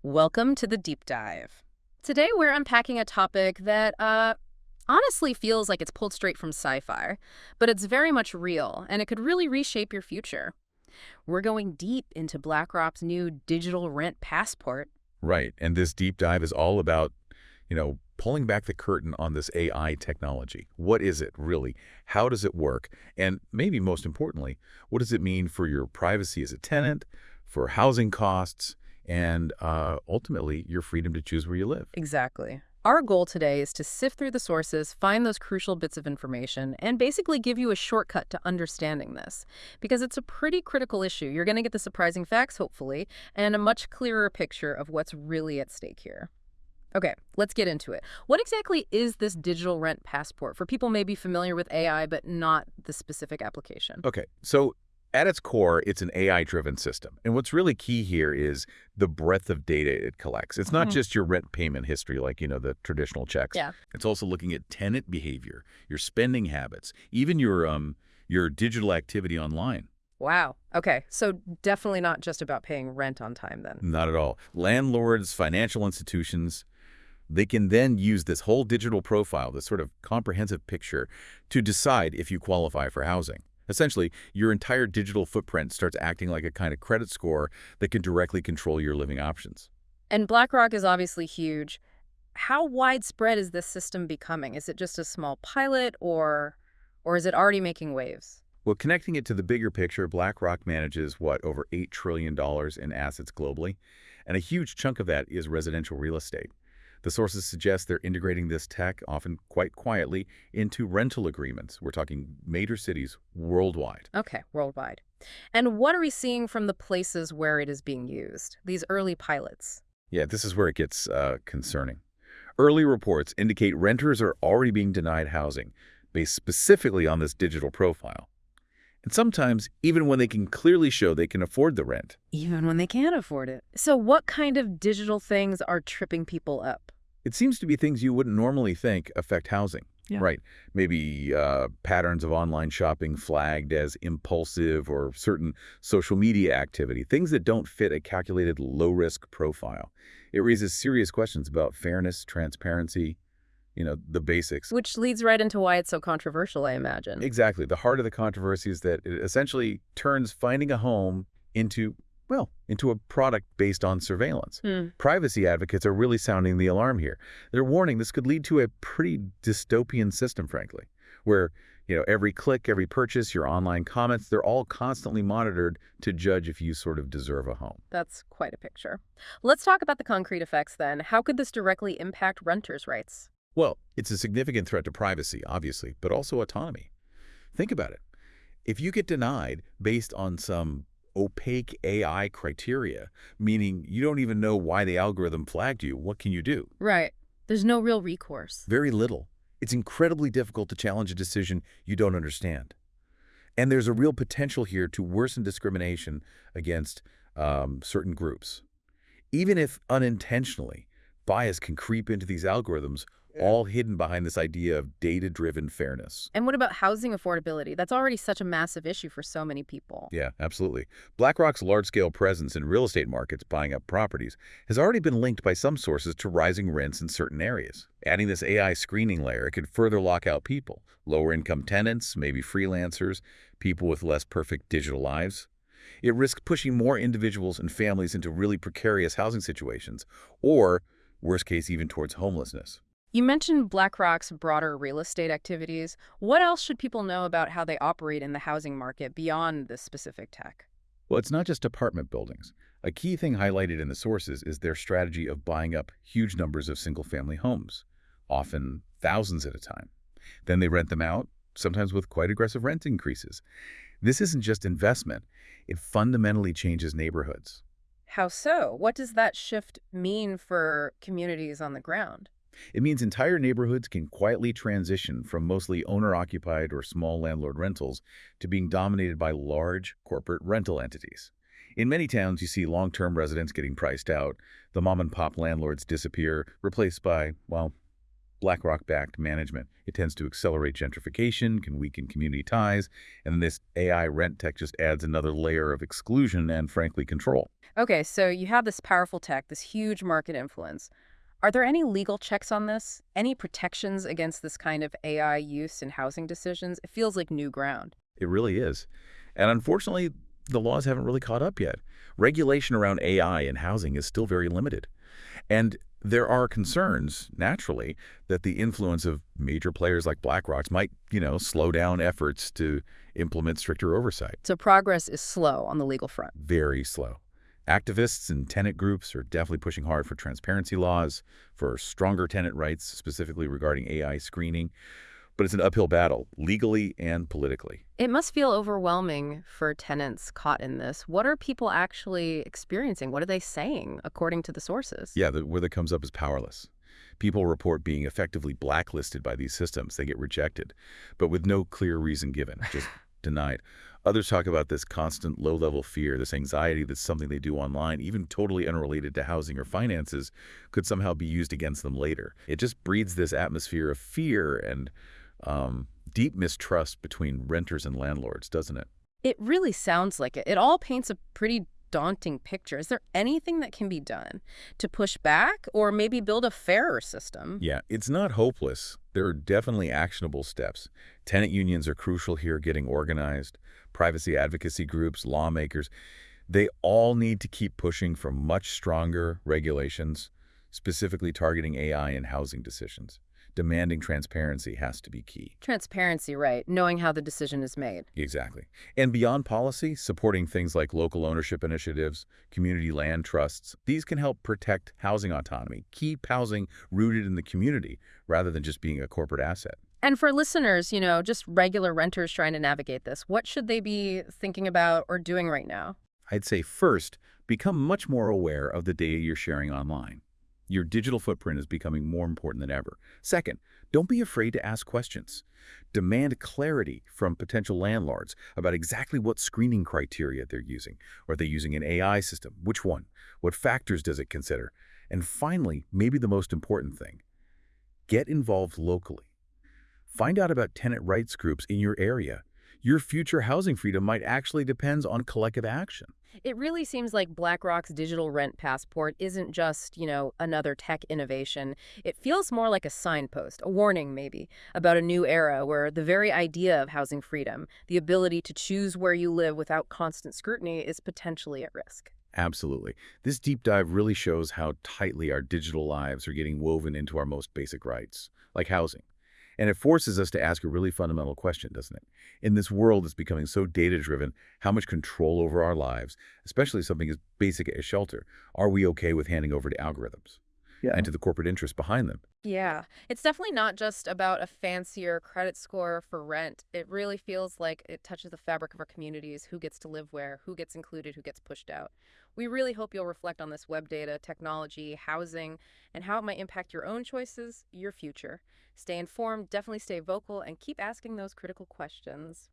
Welcome to the deep dive. Today we're unpacking a topic that honestly feels like it's pulled straight from sci-fi, but it's very much real and it could really reshape your future. We're going deep into BlackRock's new digital rent passport. Right. And this deep dive is all about, pulling back the curtain on this AI technology. What is it really? How does it work? And maybe most importantly, what does it mean for your privacy as a tenant, for housing costs, and ultimately your freedom to choose where you live? Exactly. Our goal today is to sift through the sources, find those crucial bits of information, and basically give you a shortcut to understanding this. Because it's a pretty critical issue. You're going to get the surprising facts, hopefully, and a much clearer picture of what's really at stake here. Okay, let's get into it. What exactly is this digital rent passport for people maybe familiar with AI but not the specific application? Okay, so at its core, it's an AI-driven system. And what's really key here is the breadth of data it collects. It's not just your rent payment history like, the traditional checks. Yeah. It's also looking at tenant behavior, your spending habits, even your digital activity online. Wow. Okay, so definitely not just about paying rent on time then. Not at all. Landlords, financial institutions, they can then use this whole digital profile, this sort of comprehensive picture, to decide if you qualify for housing. Essentially, your entire digital footprint starts acting like a kind of credit score that can directly control your living options. And BlackRock is obviously huge. How widespread is this system becoming? Is it just a small pilot or is it already making waves? Well, connecting it to the bigger picture, BlackRock manages, over $8 trillion in assets globally, and a huge chunk of that is residential real estate. The sources suggest they're integrating this tech, often quite quietly, into rental agreements. We're talking major cities worldwide. Okay, worldwide. And what are we seeing from the places where it is being used, these early pilots? Yeah, this is where it gets concerning. Early reports indicate renters are already being denied housing, based specifically on this digital profile. And sometimes, even when they can clearly show they can afford the rent. Even when they can't afford it. So what kind of digital things are tripping people up? It seems to be things you wouldn't normally think affect housing. Yeah. Right. Maybe patterns of online shopping flagged as impulsive or certain social media activity, things that don't fit a calculated low-risk profile. It raises serious questions about fairness, transparency, the basics. Which leads right into why it's so controversial, I imagine. Exactly. The heart of the controversy is that it essentially turns finding a home into a product based on surveillance. Privacy advocates are really sounding the alarm here. They're warning this could lead to a pretty dystopian system, frankly, where, every click, every purchase, your online comments, they're all constantly monitored to judge if you sort of deserve a home. That's quite a picture. Let's talk about the concrete effects then. How could this directly impact renters' rights? Well, it's a significant threat to privacy, obviously, but also autonomy. Think about it. If you get denied based on some opaque AI criteria, meaning you don't even know why the algorithm flagged you, what can you do? Right. There's no real recourse. Very little. It's incredibly difficult to challenge a decision you don't understand. And there's a real potential here to worsen discrimination against certain groups. Even if unintentionally, bias can creep into these algorithms, all hidden behind this idea of data-driven fairness. And what about housing affordability? That's already such a massive issue for so many people. Yeah, absolutely. BlackRock's large-scale presence in real estate markets buying up properties has already been linked by some sources to rising rents in certain areas. Adding this AI screening layer, it could further lock out people, lower-income tenants, maybe freelancers, people with less perfect digital lives. It risks pushing more individuals and families into really precarious housing situations, or, worst case, even towards homelessness. You mentioned BlackRock's broader real estate activities. What else should people know about how they operate in the housing market beyond this specific tech? Well, it's not just apartment buildings. A key thing highlighted in the sources is their strategy of buying up huge numbers of single-family homes, often thousands at a time. Then they rent them out, sometimes with quite aggressive rent increases. This isn't just investment. It fundamentally changes neighborhoods. How so? What does that shift mean for communities on the ground? It means entire neighborhoods can quietly transition from mostly owner-occupied or small landlord rentals to being dominated by large corporate rental entities. In many towns, you see long-term residents getting priced out. The mom-and-pop landlords disappear, replaced by, BlackRock-backed management. It tends to accelerate gentrification, can weaken community ties, and this AI rent tech just adds another layer of exclusion and, frankly, control. Okay, so you have this powerful tech, this huge market influence. Are there any legal checks on this? Any protections against this kind of AI use in housing decisions? It feels like new ground. It really is. And unfortunately, the laws haven't really caught up yet. Regulation around AI in housing is still very limited. And there are concerns, naturally, that the influence of major players like BlackRock's might, slow down efforts to implement stricter oversight. So progress is slow on the legal front. Very slow. Activists and tenant groups are definitely pushing hard for transparency laws, for stronger tenant rights, specifically regarding AI screening. But it's an uphill battle, legally and politically. It must feel overwhelming for tenants caught in this. What are people actually experiencing? What are they saying, according to the sources? Yeah, the word that comes up is powerless. People report being effectively blacklisted by these systems. They get rejected, but with no clear reason given, just denied. Others talk about this constant low-level fear, this anxiety that something they do online, even totally unrelated to housing or finances, could somehow be used against them later. It just breeds this atmosphere of fear and deep mistrust between renters and landlords, doesn't it? It really sounds like it. It all paints a pretty daunting picture. Is there anything that can be done to push back or maybe build a fairer system? Yeah, it's not hopeless. There are definitely actionable steps. Tenant unions are crucial here, getting organized. Privacy advocacy groups, lawmakers, they all need to keep pushing for much stronger regulations, specifically targeting AI in housing decisions. Demanding transparency has to be key. Transparency, right? Knowing how the decision is made. Exactly. And beyond policy, supporting things like local ownership initiatives, community land trusts, these can help protect housing autonomy, keep housing rooted in the community rather than just being a corporate asset. And for listeners, just regular renters trying to navigate this, what should they be thinking about or doing right now? I'd say first, become much more aware of the data you're sharing online. Your digital footprint is becoming more important than ever. Second, don't be afraid to ask questions. Demand clarity from potential landlords about exactly what screening criteria they're using. Are they using an AI system? Which one? What factors does it consider? And finally, maybe the most important thing, get involved locally. Find out about tenant rights groups in your area. Your future housing freedom might actually depend on collective action. It really seems like BlackRock's digital rent passport isn't just, another tech innovation. It feels more like a signpost, a warning maybe, about a new era where the very idea of housing freedom, the ability to choose where you live without constant scrutiny, is potentially at risk. Absolutely. This deep dive really shows how tightly our digital lives are getting woven into our most basic rights, like housing. And it forces us to ask a really fundamental question, doesn't it? In this world that's becoming so data-driven, how much control over our lives, especially something as basic as shelter, are we okay with handing over to algorithms and to the corporate interests behind them? Yeah, it's definitely not just about a fancier credit score for rent. It really feels like it touches the fabric of our communities, who gets to live where, who gets included, who gets pushed out. We really hope you'll reflect on this web data, technology, housing, and how it might impact your own choices, your future. Stay informed, definitely stay vocal, and keep asking those critical questions.